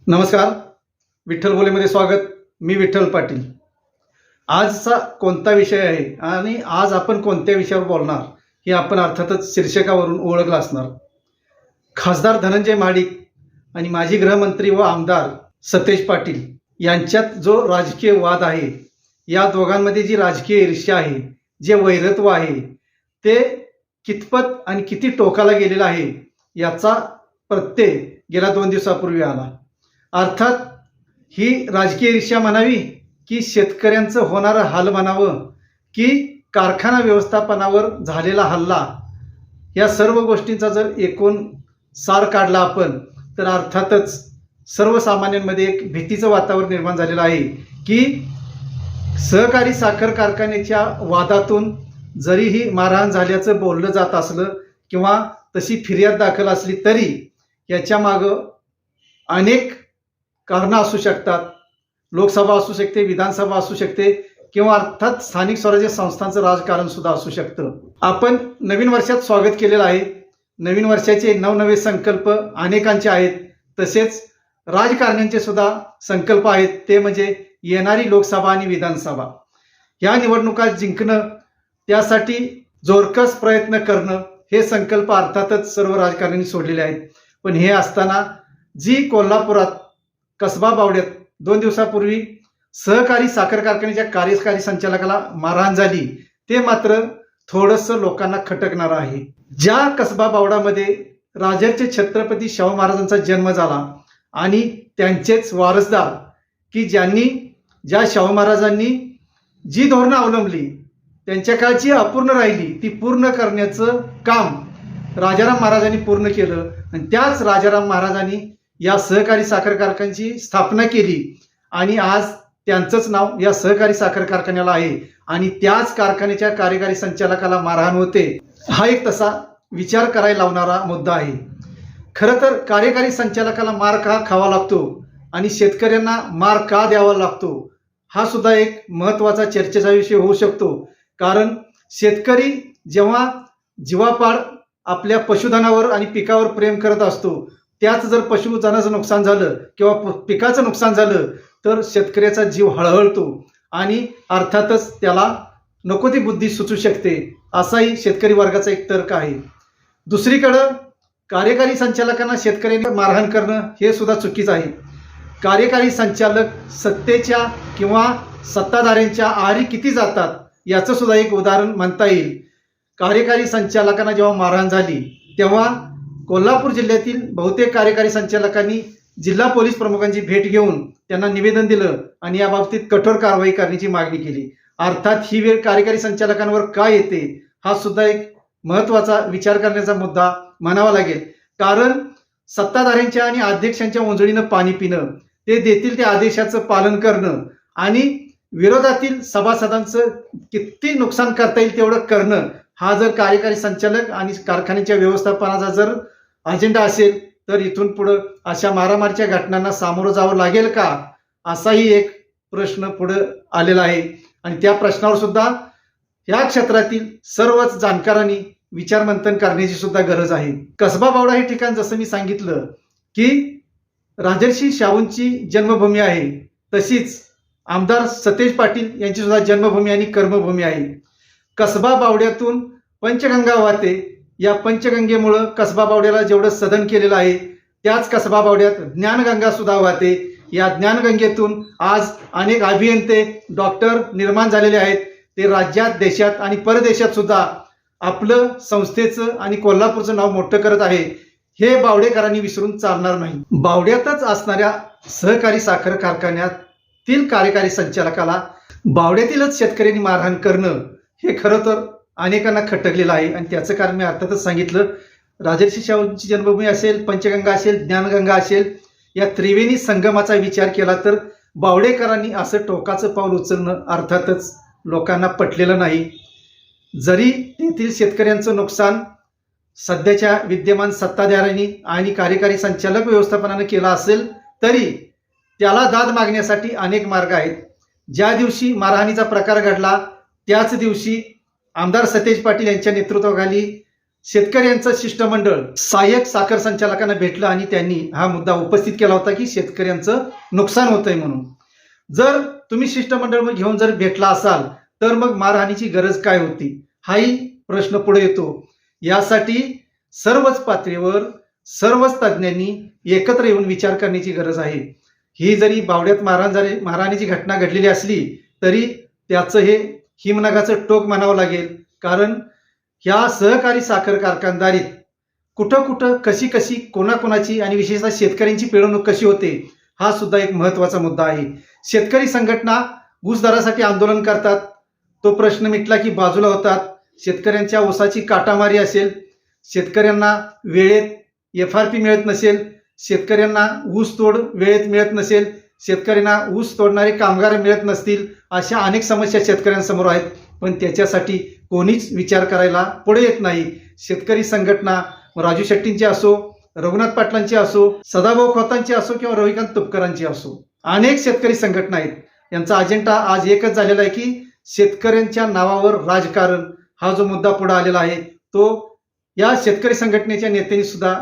नमस्कार. विठ्ठल बोलेमध्ये स्वागत. मी विठ्ठल पाटील. आजचा कोणता विषय आहे आणि आज आपण कोणत्या विषयावर बोलणार हे आपण अर्थातच शीर्षकावरून ओळखलं असणार. खासदार धनंजय महाडिक आणि माजी गृहमंत्री व आमदार सतेज पाटील यांच्यात जो राजकीय वाद आहे, या दोघांमध्ये जी राजकीय ईर्ष्या आहे, जे वैरत्व आहे, ते कितपत आणि किती टोकाला गेलेलं आहे याचा प्रत्यय गेल्या 2 दिवसापूर्वी आला. अर्थात ही राजकीय ईर्ष्या म्हणावी की शेतकऱ्यांचं होणारं हाल म्हणावं की कारखाना व्यवस्थापनावर झालेला हल्ला, या सर्व गोष्टींचा जर एकूण सार काढला आपण तर अर्थातच सर्वसामान्यांमध्ये एक भीतीचं वातावरण निर्माण झालेलं आहे की सहकारी साखर कारखान्याच्या वादातून जरीही मारहाण झाल्याचं बोललं जात असलं किंवा तशी फिर्याद दाखल असली तरी याच्या मागं अनेक कारणं असू शकतात. लोकसभा असू शकते, विधानसभा असू शकते किंवा अर्थात स्थानिक स्वराज्य संस्थांचं राजकारण सुद्धा असू शकतं. आपण नवीन वर्षात स्वागत केलेलं आहे. नवीन वर्षाचे नवनवे संकल्प अनेकांचे आहेत. तसेच राजकारण्यांचे सुद्धा संकल्प आहेत, ते म्हणजे येणारी लोकसभा आणि विधानसभा या निवडणुका जिंकणं, त्यासाठी जोरकस प्रयत्न करणं, हे संकल्प अर्थातच सर्व राजकारण्यांनी सोडलेले आहेत. पण हे असताना जी कोल्हापुरात कसबा बावड्यात 2 दिवसापूर्वी सहकारी साखर कारखान्याच्या कार्यकारी संचालकाला मारहाण झाली, ते मात्र थोडंसं लोकांना खटकणार आहे. ज्या कसबा बावडामध्ये राजर्षी छत्रपती शाहू महाराजांचा जन्म झाला आणि त्यांचेच वारसदार की ज्या शाहू महाराजांनी जी धोरणं अवलंबली, त्यांच्या काळची अपूर्ण राहिली ती पूर्ण करण्याचं काम राजाराम महाराजांनी पूर्ण केलं. आणि त्याच राजाराम महाराजांनी या सहकारी साखर कारखान्याची स्थापना केली आणि आज त्यांचंच नाव या सहकारी साखर कारखान्याला आहे आणि त्याच कारखान्याच्या कार्यकारी संचालकाला मारहाण होते. हा एक तसा विचार करायला लावणारा मुद्दा आहे. खरं तर कार्यकारी संचालकाला मार का खावा लागतो आणि शेतकऱ्यांना मार का द्यावा लागतो, हा सुद्धा एक महत्त्वाचा चर्चेचा विषय होऊ शकतो. कारण शेतकरी जेव्हा जीवापाड आपल्या पशुधनावर आणि पिकावर प्रेम करत असतो, त्याच जर पशुधनाचं नुकसान झालं किंवा पिकाचं नुकसान झालं तर शेतकऱ्याचा जीव हळहळतो आणि अर्थातच त्याला नको ती बुद्धी सुचू शकते, असाही शेतकरी वर्गाचा एक तर्क आहे. दुसरीकडं कार्यकारी संचालकांना शेतकऱ्यांनी मारहाण करणं हे सुद्धा चुकीचं आहे. कार्यकारी संचालक सत्तेच्या किंवा सत्ताधाऱ्यांच्या आहारी किती जातात याचं सुद्धा एक उदाहरण म्हणता येईल. कार्यकारी संचालकांना जेव्हा मारहाण झाली तेव्हा कोल्हापूर जिल्ह्यातील बहुतेक कार्यकारी संचालकांनी जिल्हा पोलीस प्रमुखांची भेट घेऊन त्यांना निवेदन दिलं आणि या बाबतीत कठोर कारवाई करण्याची मागणी केली. अर्थात ही वेळ कार्यकारी संचालकांवर का येते, हा सुद्धा एक महत्त्वाचा विचार करण्याचा मुद्दा म्हणावा लागेल. कारण सत्ताधाऱ्यांच्या आणि अध्यक्षांच्या उंजळीनं पाणी पिणं, ते देतील त्या आदेशाचं पालन करणं आणि विरोधातील सभासदांचं किती नुकसान करता येईल तेवढं करणं, हा जर कार्यकारी संचालक आणि कारखान्याच्या व्यवस्थापनाचा जर अजेंडा असेल तर इथून पुढे अशा मारामारीच्या घटनांना सामोरं जावं लागेल का, असाही एक प्रश्न पुढे आलेला आहे. आणि त्या प्रश्नावर सुद्धा या क्षेत्रातील सर्वच जाणकारांनी विचारमंथन करण्याची सुद्धा गरज आहे. कसबा बावडा हे ठिकाण जसं मी सांगितलं की राजर्षी शाहूंची जन्मभूमी आहे, तशीच आमदार सतेज पाटील यांची सुद्धा जन्मभूमी आणि कर्मभूमी आहे. कसबा बावड्यातून पंचगंगा वाहते. या पंचगंगेमुळं कसबा बावड्याला जेवढं सदन केलेलं आहे, त्याच कसबा बावड्यात ज्ञानगंगा सुद्धा वाहते. या ज्ञानगंगेतून आज अनेक अभियंते, डॉक्टर निर्माण झालेले आहेत. ते राज्यात, देशात आणि परदेशात सुद्धा आपलं संस्थेचं आणि कोल्हापूरचं नाव मोठं करत आहे. हे बावडेकरांनी विसरून चालणार नाही. बावड्यातच असणाऱ्या सहकारी साखर कारखान्यातील कार्यकारी संचालकाला बावड्यातीलच शेतकऱ्यांनी मारहाण करणं हे खरं तर अनेकांना खटकलेलं आहे. आणि त्याचं कारण मी अर्थातच सांगितलं. राजर्षी शाहूंची जन्मभूमी असेल, पंचगंगा असेल, ज्ञानगंगा असेल, या त्रिवेणी संगमाचा विचार केला तर बावडेकरांनी असं टोकाचं पाऊल उचलणं अर्थातच लोकांना पटलेलं नाही. जरी तेथील शेतकऱ्यांचं नुकसान सध्याच्या विद्यमान सत्ताधाऱ्यांनी आणि कार्यकारी संचालक व्यवस्थापनानं केलं असेल तरी त्याला दाद मागण्यासाठी अनेक मार्ग आहेत. ज्या दिवशी मारहाणीचा प्रकार घडला त्याच दिवशी आमदार सतेज पाटील यांच्या नेतृत्वाखाली शेतकऱ्यांचं शिष्टमंडळ सहाय्यक साखर संचालकांना भेटलं आणि त्यांनी हा मुद्दा उपस्थित केला होता की शेतकऱ्यांचं नुकसान होतंय म्हणून. जर तुम्ही शिष्टमंडळ घेऊन जर भेटला असाल तर मग मारहाणीची गरज काय होती, हाही प्रश्न पुढे येतो. यासाठी सर्वच पातळीवर सर्वच तज्ज्ञांनी एकत्र येऊन विचार करण्याची गरज आहे. ही जरी बावड्यात मारहाणीची घटना घडलेली असली तरी त्याचं हे हिमनगाचं टोक म्हणावं लागेल. कारण ह्या सहकारी साखर कारखानदारीत कुठं कुठं कशी कशी कोणाकोणाची आणि विशेषतः शेतकऱ्यांची पिळवणूक कशी होते हा सुद्धा एक महत्त्वाचा मुद्दा आहे. शेतकरी संघटना ऊस दरासाठी आंदोलन करतात, तो प्रश्न मिटला की बाजूला होतात. शेतकऱ्यांच्या ऊसाची काटामारी असेल, शेतकऱ्यांना वेळेत FRP मिळत नसेल, शेतकऱ्यांना ऊस तोड वेळेत मिळत नसेल, शेतकऱ्यांना ऊस तोडणारे कामगार मिळत नसतील, अशा अनेक समस्या शेतकऱ्यांसमोर आहेत. पण त्याच्यासाठी कोणीच विचार करायला पुढे येत नाही. शेतकरी संघटना राजू शेट्टींची असो, रघुनाथ पाटलांची असो, सदाभाऊ खोतांची असो किंवा रविकांत तुपकरांची असो, अनेक शेतकरी संघटना आहेत. यांचा अजेंडा आज एकच झालेला आहे की शेतकऱ्यांच्या नावावर राजकारण हा जो मुद्दा पुढे आलेला आहे तो या शेतकरी संघटनेच्या नेत्यांनी सुद्धा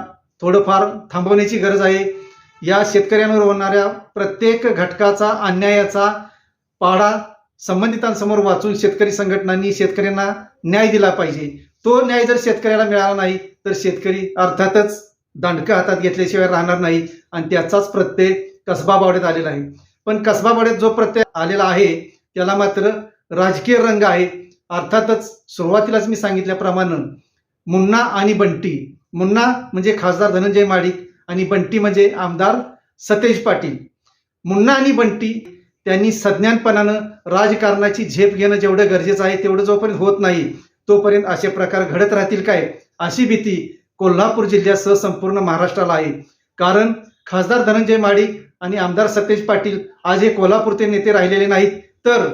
थोडंफार थांबवण्याची गरज आहे. या शेतकऱ्यांवर होणाऱ्या प्रत्येक घटकाचा अन्यायाचा पाढा संबंधितांसमोर वाचून शेतकरी संघटनांनी शेतकऱ्यांना न्याय दिला पाहिजे. तो न्याय जर शेतकऱ्याला मिळाला नाही तर शेतकरी अर्थातच दांडकं हातात घेतल्याशिवाय राहणार नाही आणि त्याचाच प्रत्यय कसबा बावड्यात आलेला आहे. पण कसबा बावड्यात जो प्रत्यय आलेला आहे त्याला मात्र राजकीय रंग आहे. अर्थातच सुरुवातीलाच मी सांगितल्याप्रमाणे मुन्ना आणि बंटी, मुन्ना म्हणजे खासदार धनंजय महाडिक आणि बंटी म्हणजे आमदार सतेज पाटील. मुन्ना आणि बंटी त्यांनी सज्ञानपणानं राजकारणाची झेप घेणं जेवढं गरजेचं आहे तेवढं जोपर्यंत होत नाही तोपर्यंत असे प्रकार घडत राहतील काय, अशी भीती कोल्हापूर जिल्ह्यासह संपूर्ण महाराष्ट्राला आहे. कारण खासदार धनंजय महाडिक आणि आमदार सतेज पाटील आज हे कोल्हापूरचे नेते राहिलेले नाहीत तर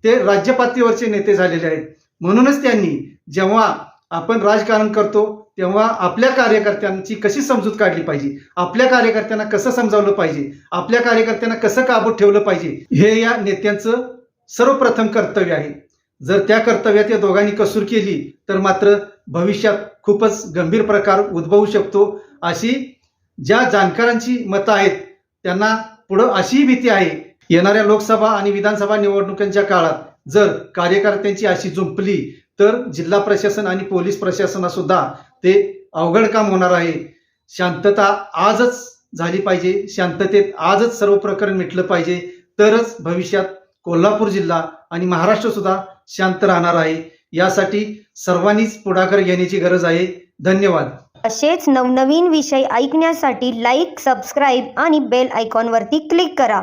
ते राज्य पातळीवरचे नेते झालेले आहेत. म्हणूनच त्यांनी जेव्हा आपण राजकारण करतो तेव्हा आपल्या कार्यकर्त्यांची कशी समजूत काढली पाहिजे, आपल्या कार्यकर्त्यांना कसं समजावलं पाहिजे, आपल्या कार्यकर्त्यांना कसं काबूत ठेवलं पाहिजे, हे या नेत्यांचं सर्वप्रथम कर्तव्य आहे. जर त्या कर्तव्यात या दोघांनी कसूर केली तर मात्र भविष्यात खूपच गंभीर प्रकार उद्भवू शकतो. अशी ज्या जाणकारांची मतं आहेत त्यांना पुढं अशी भीती आहे, येणाऱ्या लोकसभा आणि विधानसभा निवडणुकांच्या काळात जर कार्यकर्त्यांची अशी जुंपली तर जिल्हा प्रशासन आणि पोलीस प्रशासनाला सुद्धा ते अवघड काम होणार आहे. शांतता आजच झाली पाहिजे, शांततेत आजच सर्व प्रकरण मिटलं पाहिजे, तरच भविष्यात कोल्हापूर जिल्हा आणि महाराष्ट्र सुद्धा शांत राहणार आहे. यासाठी सर्वांनीच पुढाकार घेण्याची गरज आहे. धन्यवाद. असेच नवनवीन विषय ऐकण्यासाठी लाईक, सबस्क्राईब आणि बेल आयकॉनवरती क्लिक करा.